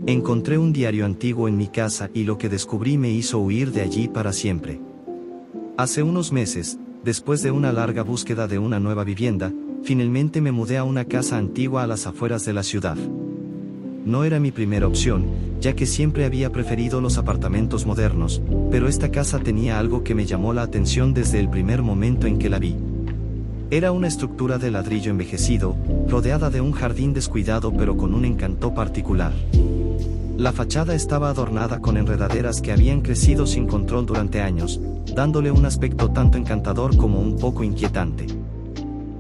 Encontré un diario antiguo en mi casa y lo que descubrí me hizo huir de allí para siempre. Hace unos meses, después de una larga búsqueda de una nueva vivienda, finalmente me mudé a una casa antigua a las afueras de la ciudad. No era mi primera opción, ya que siempre había preferido los apartamentos modernos, pero esta casa tenía algo que me llamó la atención desde el primer momento en que la vi. Era una estructura de ladrillo envejecido, rodeada de un jardín descuidado pero con un encanto particular. La fachada estaba adornada con enredaderas que habían crecido sin control durante años, dándole un aspecto tanto encantador como un poco inquietante.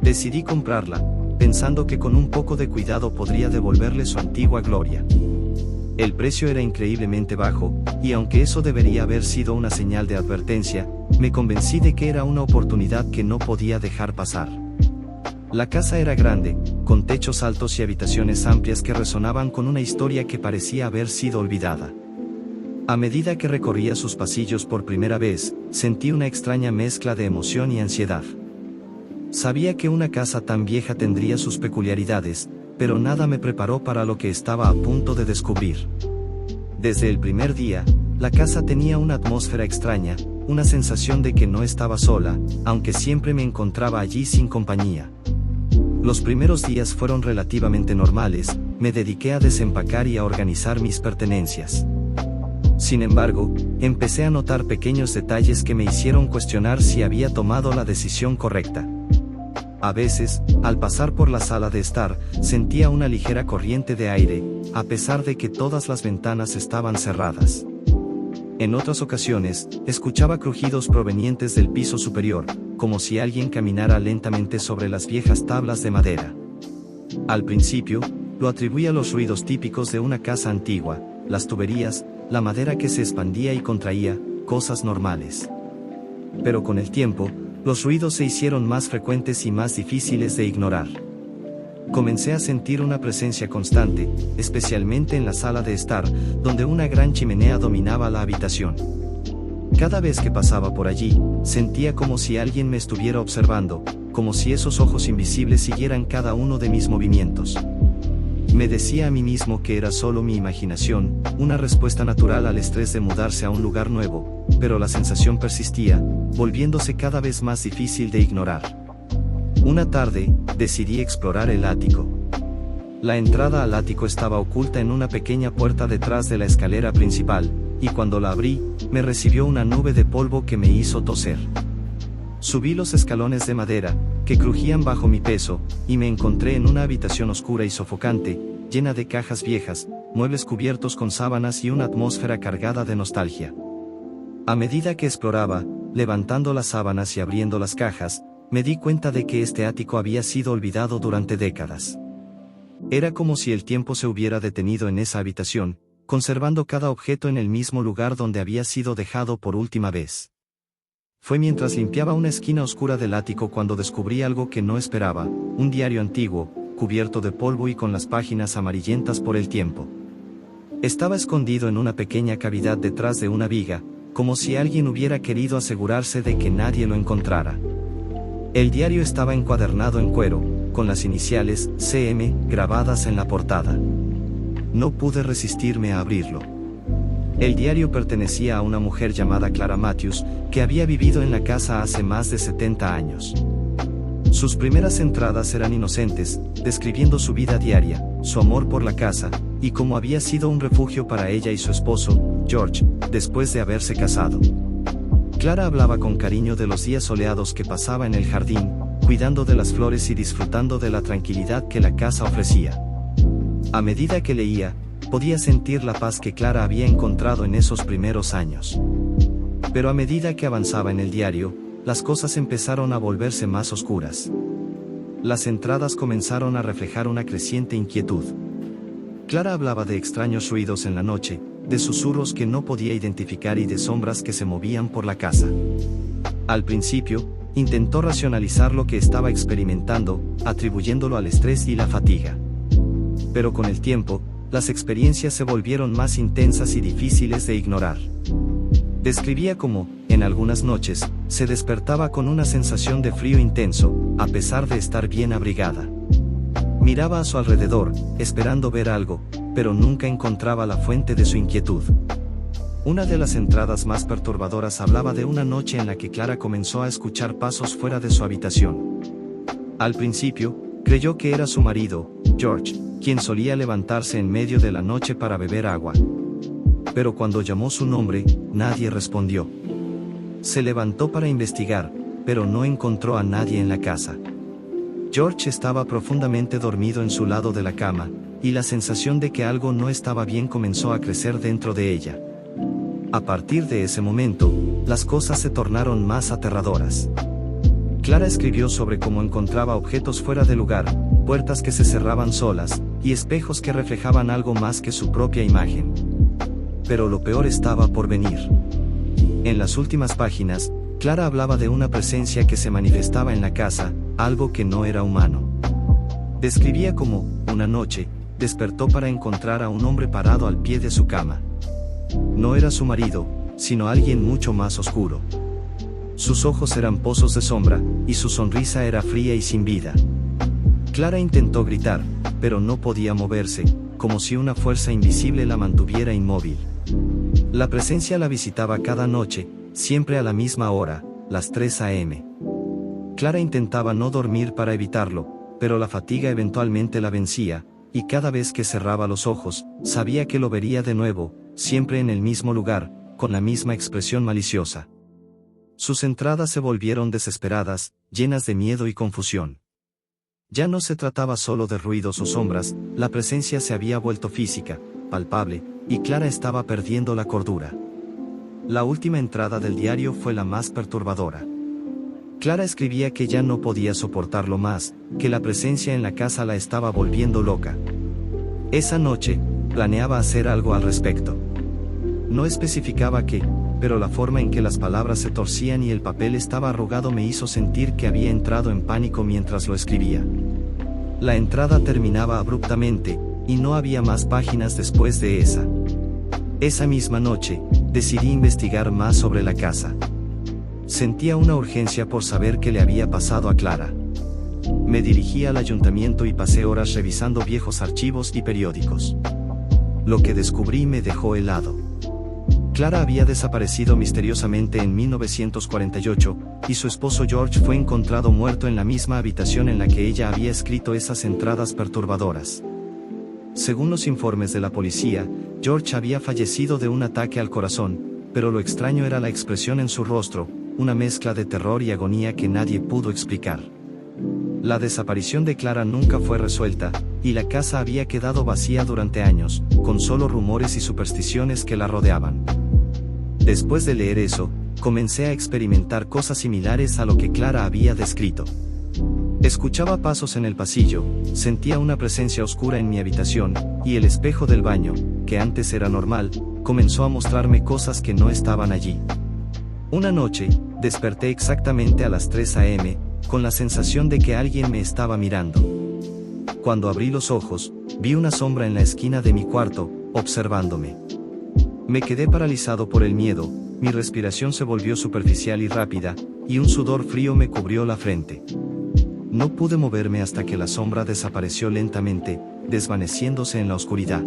Decidí comprarla, pensando que con un poco de cuidado podría devolverle su antigua gloria. El precio era increíblemente bajo, y aunque eso debería haber sido una señal de advertencia, me convencí de que era una oportunidad que no podía dejar pasar. La casa era grande, con techos altos y habitaciones amplias que resonaban con una historia que parecía haber sido olvidada. A medida que recorría sus pasillos por primera vez, sentí una extraña mezcla de emoción y ansiedad. Sabía que una casa tan vieja tendría sus peculiaridades, pero nada me preparó para lo que estaba a punto de descubrir. Desde el primer día, la casa tenía una atmósfera extraña, una sensación de que no estaba sola, aunque siempre me encontraba allí sin compañía. Los primeros días fueron relativamente normales, me dediqué a desempacar y a organizar mis pertenencias. Sin embargo, empecé a notar pequeños detalles que me hicieron cuestionar si había tomado la decisión correcta. A veces, al pasar por la sala de estar, sentía una ligera corriente de aire, a pesar de que todas las ventanas estaban cerradas. En otras ocasiones, escuchaba crujidos provenientes del piso superior, como si alguien caminara lentamente sobre las viejas tablas de madera. Al principio, lo atribuía a los ruidos típicos de una casa antigua, las tuberías, la madera que se expandía y contraía, cosas normales. Pero con el tiempo, los ruidos se hicieron más frecuentes y más difíciles de ignorar. Comencé a sentir una presencia constante, especialmente en la sala de estar, donde una gran chimenea dominaba la habitación. Cada vez que pasaba por allí, sentía como si alguien me estuviera observando, como si esos ojos invisibles siguieran cada uno de mis movimientos. Me decía a mí mismo que era solo mi imaginación, una respuesta natural al estrés de mudarse a un lugar nuevo, pero la sensación persistía, volviéndose cada vez más difícil de ignorar. Una tarde, decidí explorar el ático. La entrada al ático estaba oculta en una pequeña puerta detrás de la escalera principal, y cuando la abrí, me recibió una nube de polvo que me hizo toser. Subí los escalones de madera, que crujían bajo mi peso, y me encontré en una habitación oscura y sofocante, llena de cajas viejas, muebles cubiertos con sábanas y una atmósfera cargada de nostalgia. A medida que exploraba, levantando las sábanas y abriendo las cajas, me di cuenta de que este ático había sido olvidado durante décadas. Era como si el tiempo se hubiera detenido en esa habitación, conservando cada objeto en el mismo lugar donde había sido dejado por última vez. Fue mientras limpiaba una esquina oscura del ático cuando descubrí algo que no esperaba, un diario antiguo, cubierto de polvo y con las páginas amarillentas por el tiempo. Estaba escondido en una pequeña cavidad detrás de una viga, como si alguien hubiera querido asegurarse de que nadie lo encontrara. El diario estaba encuadernado en cuero, con las iniciales CM grabadas en la portada. No pude resistirme a abrirlo. El diario pertenecía a una mujer llamada Clara Matthews, que había vivido en la casa hace más de 70 años. Sus primeras entradas eran inocentes, describiendo su vida diaria, su amor por la casa, y cómo había sido un refugio para ella y su esposo, George, después de haberse casado. Clara hablaba con cariño de los días soleados que pasaba en el jardín, cuidando de las flores y disfrutando de la tranquilidad que la casa ofrecía. A medida que leía, podía sentir la paz que Clara había encontrado en esos primeros años. Pero a medida que avanzaba en el diario, las cosas empezaron a volverse más oscuras. Las entradas comenzaron a reflejar una creciente inquietud. Clara hablaba de extraños ruidos en la noche, de susurros que no podía identificar y de sombras que se movían por la casa. Al principio, intentó racionalizar lo que estaba experimentando, atribuyéndolo al estrés y la fatiga. Pero con el tiempo, las experiencias se volvieron más intensas y difíciles de ignorar. Describía cómo, en algunas noches, se despertaba con una sensación de frío intenso, a pesar de estar bien abrigada. Miraba a su alrededor, esperando ver algo, pero nunca encontraba la fuente de su inquietud. Una de las entradas más perturbadoras hablaba de una noche en la que Clara comenzó a escuchar pasos fuera de su habitación. Al principio, creyó que era su marido, George, quien solía levantarse en medio de la noche para beber agua. Pero cuando llamó su nombre, nadie respondió. Se levantó para investigar, pero no encontró a nadie en la casa. George estaba profundamente dormido en su lado de la cama, y la sensación de que algo no estaba bien comenzó a crecer dentro de ella. A partir de ese momento, las cosas se tornaron más aterradoras. Clara escribió sobre cómo encontraba objetos fuera de lugar, puertas que se cerraban solas, y espejos que reflejaban algo más que su propia imagen. Pero lo peor estaba por venir. En las últimas páginas, Clara hablaba de una presencia que se manifestaba en la casa, algo que no era humano. Describía cómo, una noche, despertó para encontrar a un hombre parado al pie de su cama. No era su marido, sino alguien mucho más oscuro. Sus ojos eran pozos de sombra, y su sonrisa era fría y sin vida. Clara intentó gritar, pero no podía moverse, como si una fuerza invisible la mantuviera inmóvil. La presencia la visitaba cada noche, siempre a la misma hora, las 3 a.m. Clara intentaba no dormir para evitarlo, pero la fatiga eventualmente la vencía, y cada vez que cerraba los ojos, sabía que lo vería de nuevo, siempre en el mismo lugar, con la misma expresión maliciosa. Sus entradas se volvieron desesperadas, llenas de miedo y confusión. Ya no se trataba solo de ruidos o sombras, la presencia se había vuelto física, palpable, y Clara estaba perdiendo la cordura. La última entrada del diario fue la más perturbadora. Clara escribía que ya no podía soportarlo más, que la presencia en la casa la estaba volviendo loca. Esa noche, planeaba hacer algo al respecto. No especificaba qué, pero la forma en que las palabras se torcían y el papel estaba arrugado me hizo sentir que había entrado en pánico mientras lo escribía. La entrada terminaba abruptamente, y no había más páginas después de esa. Esa misma noche, decidí investigar más sobre la casa. Sentía una urgencia por saber qué le había pasado a Clara. Me dirigí al ayuntamiento y pasé horas revisando viejos archivos y periódicos. Lo que descubrí me dejó helado. Clara había desaparecido misteriosamente en 1948, y su esposo George fue encontrado muerto en la misma habitación en la que ella había escrito esas entradas perturbadoras. Según los informes de la policía, George había fallecido de un ataque al corazón, pero lo extraño era la expresión en su rostro, una mezcla de terror y agonía que nadie pudo explicar. La desaparición de Clara nunca fue resuelta, y la casa había quedado vacía durante años, con solo rumores y supersticiones que la rodeaban. Después de leer eso, comencé a experimentar cosas similares a lo que Clara había descrito. Escuchaba pasos en el pasillo, sentía una presencia oscura en mi habitación, y el espejo del baño, que antes era normal, comenzó a mostrarme cosas que no estaban allí. Una noche, desperté exactamente a las 3 a.m., con la sensación de que alguien me estaba mirando. Cuando abrí los ojos, vi una sombra en la esquina de mi cuarto, observándome. Me quedé paralizado por el miedo, mi respiración se volvió superficial y rápida, y un sudor frío me cubrió la frente. No pude moverme hasta que la sombra desapareció lentamente, desvaneciéndose en la oscuridad.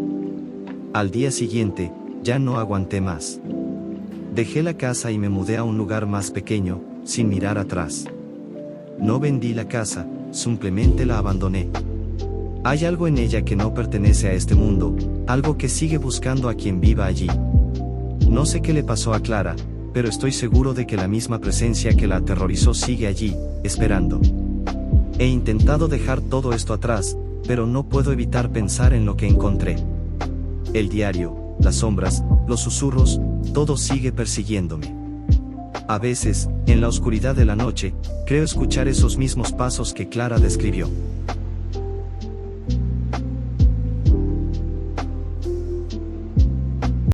Al día siguiente, ya no aguanté más. Dejé la casa y me mudé a un lugar más pequeño, sin mirar atrás. No vendí la casa, simplemente la abandoné. Hay algo en ella que no pertenece a este mundo, algo que sigue buscando a quien viva allí. No sé qué le pasó a Clara, pero estoy seguro de que la misma presencia que la aterrorizó sigue allí, esperando. He intentado dejar todo esto atrás, pero no puedo evitar pensar en lo que encontré. El diario, las sombras, los susurros, todo sigue persiguiéndome. A veces, en la oscuridad de la noche, creo escuchar esos mismos pasos que Clara describió.